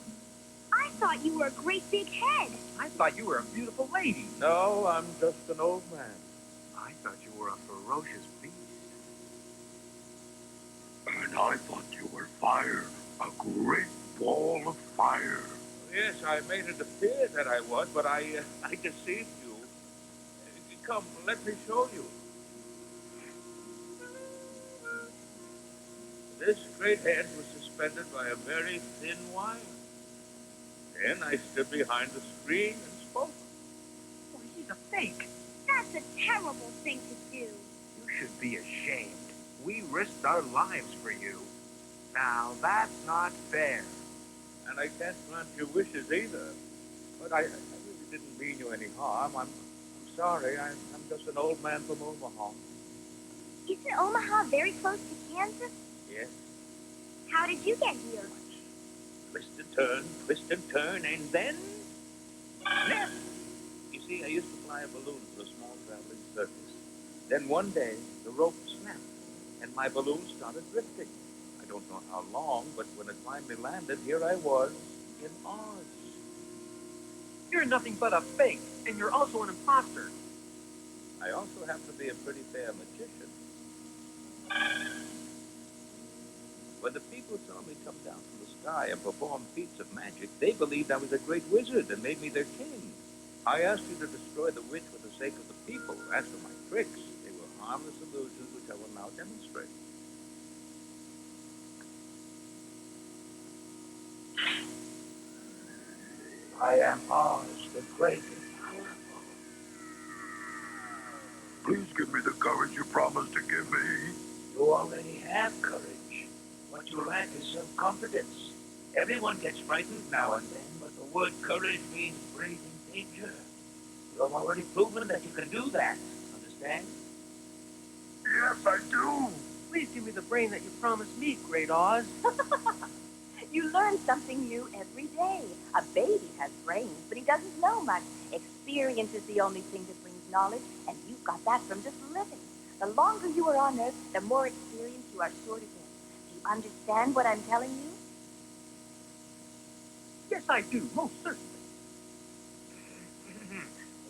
I thought you were a great big head. I thought you were a beautiful lady. No, I'm just an old man. I thought you were a ferocious beast. And I thought you were fire. A great ball of fire. Yes, I made it appear that I was, but I deceived you. Come, let me show you. This great head was suspended by a very thin wire. Then I stood behind the screen and spoke. Oh, he's a fake. That's a terrible thing to do. You should be ashamed. We risked our lives for you. Now, that's not fair. And I can't grant your wishes either. But I really didn't mean you any harm. I'm sorry. I'm just an old man from Omaha. Isn't Omaha very close to Kansas? Yes. How did you get here? Twist and turn, and then snap! You see, I used to fly a balloon for a small traveling circus. Then one day, the rope snapped, and my balloon started drifting. I don't know how long, but when it finally landed, here I was in Oz. You're nothing but a fake, and you're also an imposter. I also happen to be a pretty fair magician. When the people saw me come down from the sky and perform feats of magic, they believed I was a great wizard and made me their king. I asked you to destroy the witch for the sake of the people. As for my tricks, they were harmless illusions which I will now demonstrate. I am Oz, the great and powerful. Please give me the courage you promised to give me. You already have courage. What you lack is self-confidence. Everyone gets frightened now and then, but the word courage means braving danger. You have already proven that you can do that. Understand? Yes, I do. Please give me the brain that you promised me, Great Oz. You learn something new every day. A baby has brains, but he doesn't know much. Experience is the only thing that brings knowledge, and you've got that from just living. The longer you are on Earth, the more experience you are sure to get. Do you understand what I'm telling you? Yes, I do, most certainly.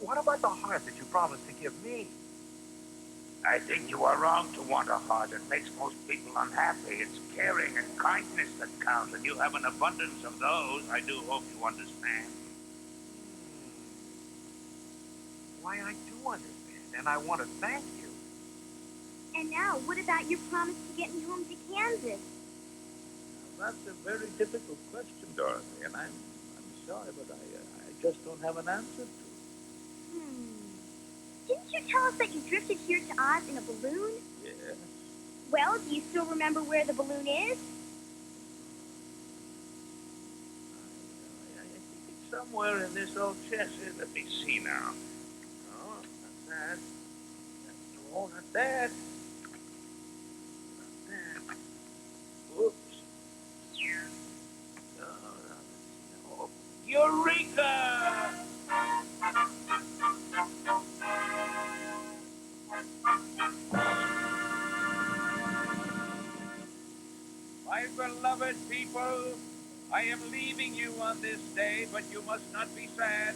What about the heart that you promised to give me? I think you are wrong to want a heart. It makes most people unhappy. It's caring and kindness that count, and you have an abundance of those. I do hope you understand. Why, I do understand, and I want to thank you. And now, what about your promise to get me home to Kansas? Now, that's a very difficult question, Dorothy, and I'm sorry, but I just don't have an answer to it. Didn't you tell us that you drifted here to Oz in a balloon? Yes. Well, do you still remember where the balloon is? somewhere in this old chest. Here, let me see now. No, not that. No, not that. Not that. Oops. No, no, no. Eureka! My beloved people, I am leaving you on this day, but you must not be sad.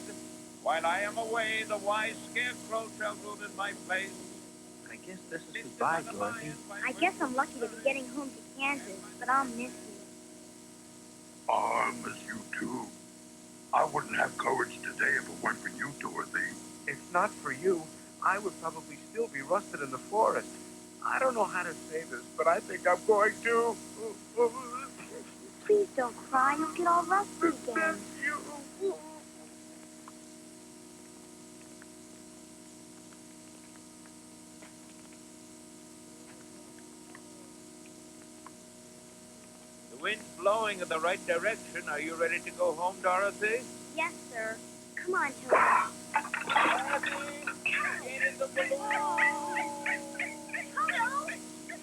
While I am away, the wise scarecrow shall rule in my place. I guess this is goodbye, Dorothy. I guess I'm lucky to be getting home to Kansas, but I'll miss you. I miss you too. I wouldn't have courage today if it weren't for you, Dorothy. If not for you, I would probably still be rusted in the forest. I don't know how to say this, but I think I'm going to... Please don't cry. You'll get all rusty again. you. The wind's blowing in the right direction. Are you ready to go home, Dorothy? Yes, sir. Come on, Toto. Dorothy, get in the balloon! Toto!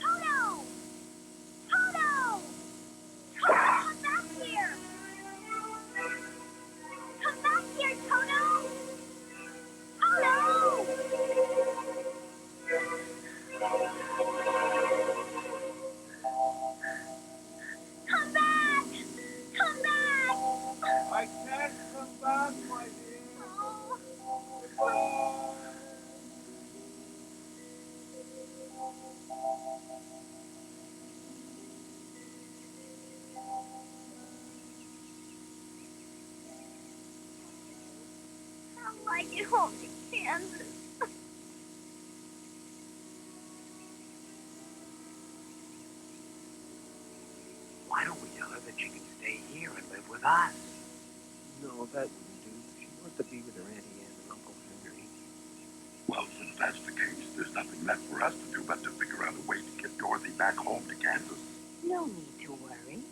Toto! Toto! Come back here! Come back here, Toto! Come back! Come back! I can't come back, my dear. Oh. Goodbye. How will I get home to Kansas? Why don't we tell her that she can stay here and live with us? No, that wouldn't do. She wants to be with her Auntie Anne and Uncle Henry. Well, since that's the case, there's nothing left for us to do but to figure out a way to get Dorothy back home to Kansas. No need to worry.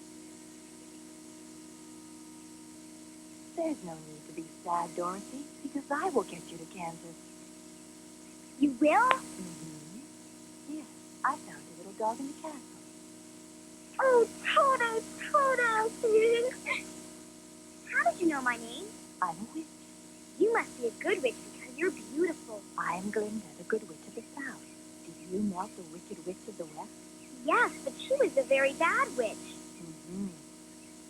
There's no need to be sad, Dorothy, because I will get you to Kansas. You will? Mm-hmm. Yes, I found a little dog in the castle. Oh, Toto, Toto! How did you know my name? I'm a witch. You must be a good witch because you're beautiful. I am Glinda, the good witch of the south. Did you melt the wicked witch of the west? Yes, but she was a very bad witch. Mm-hmm.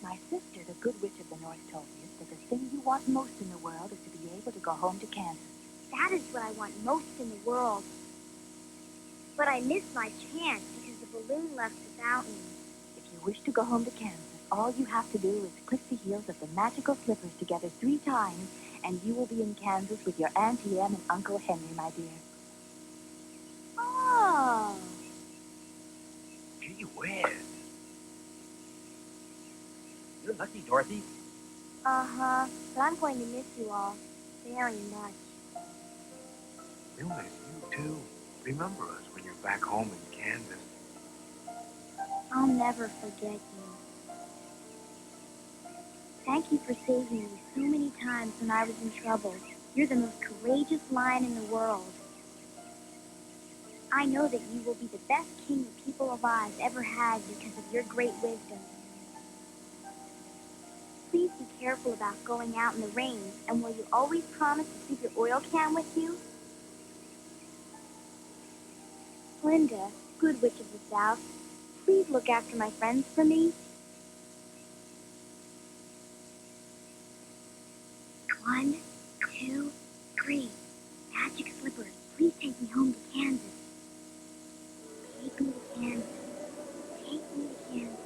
My sister, the good witch of the north, told me that the thing you want most in the world is to be able to go home to Kansas. That is what I want most in the world. But I missed my chance because the balloon left without me. If you wish to go home to Kansas, all you have to do is click the heels of the magical slippers together 3 times, and you will be in Kansas with your Auntie Em and Uncle Henry, my dear. Oh. Gee whiz. You're lucky, Dorothy. Uh-huh. But I'm going to miss you all very much. We'll miss you, too. Remember us when you're back home in Kansas. I'll never forget you. Thank you for saving me so many times when I was in trouble. You're the most courageous lion in the world. I know that you will be the best king the people of Oz ever had because of your great wisdom. Please be careful about going out in the rain, and will you always promise to keep your oil can with you? Glinda, good witch of the South, please look after my friends for me. 1, 2, 3. Magic slippers, please take me home to Kansas. Take me to Kansas. Take me to Kansas.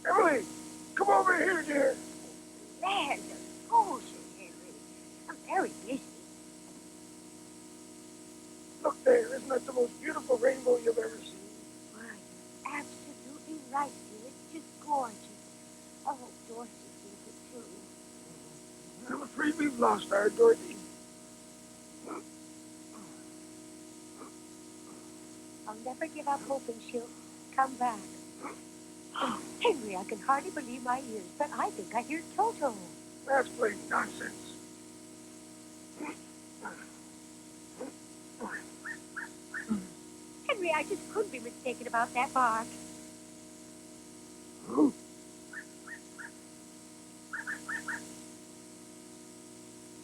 Emily, come over here, dear. right, dear. It's just gorgeous. I hope Dorothy thinks it too. I'm afraid we've lost our Dorothy. I'll never give up hoping she'll come back. Oh, Henry, I can hardly believe my ears, but I think I hear Toto. That's plain nonsense. Henry, I just couldn't be mistaken about that bark.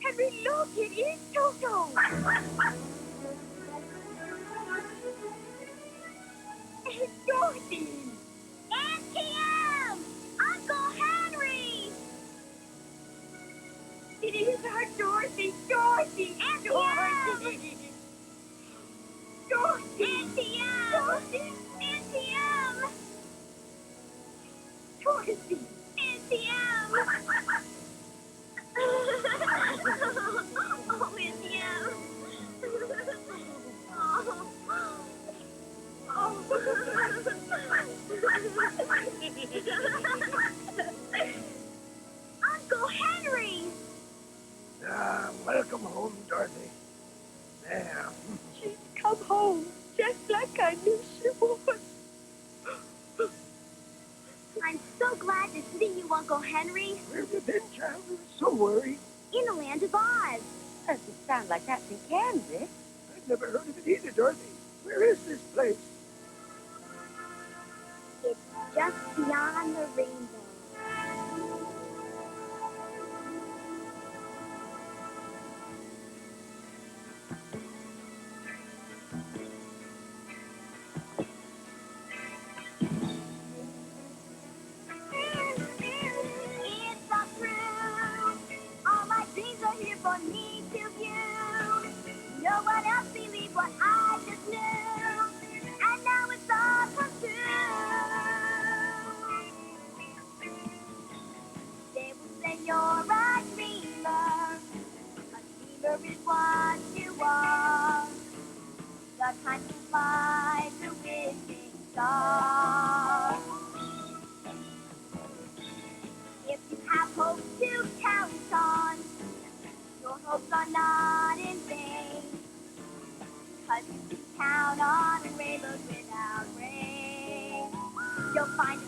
Henry, look, it is Toto. It's Dorothy. NTM! Uncle Henry! It is our Dorothy. Dorothy. NTM! Dorothy. Dorothy. NTM! Dorothy. NTM! Dorothy. NTM! Oh, NTM! Uncle Henry! Welcome home, Dorothy. There. She's come home, just like I knew she would. I'm so glad to see you, Uncle Henry, Where have you been, child? We were so worried. in the land of Oz. Doesn't sound like that's in Kansas. I've never heard of it either, Dorothy. Where is this place? It's just beyond the rainbow. It's not true. All my dreams are here for me to view. No one else believed what I just knew. And now it's all come true. They will say you're a dreamer. A dreamer is what you are. The kind who flies a wishing star. If you have hope to count on, your hopes are not in vain. 'Cause you can count on rainbows without rain. You'll find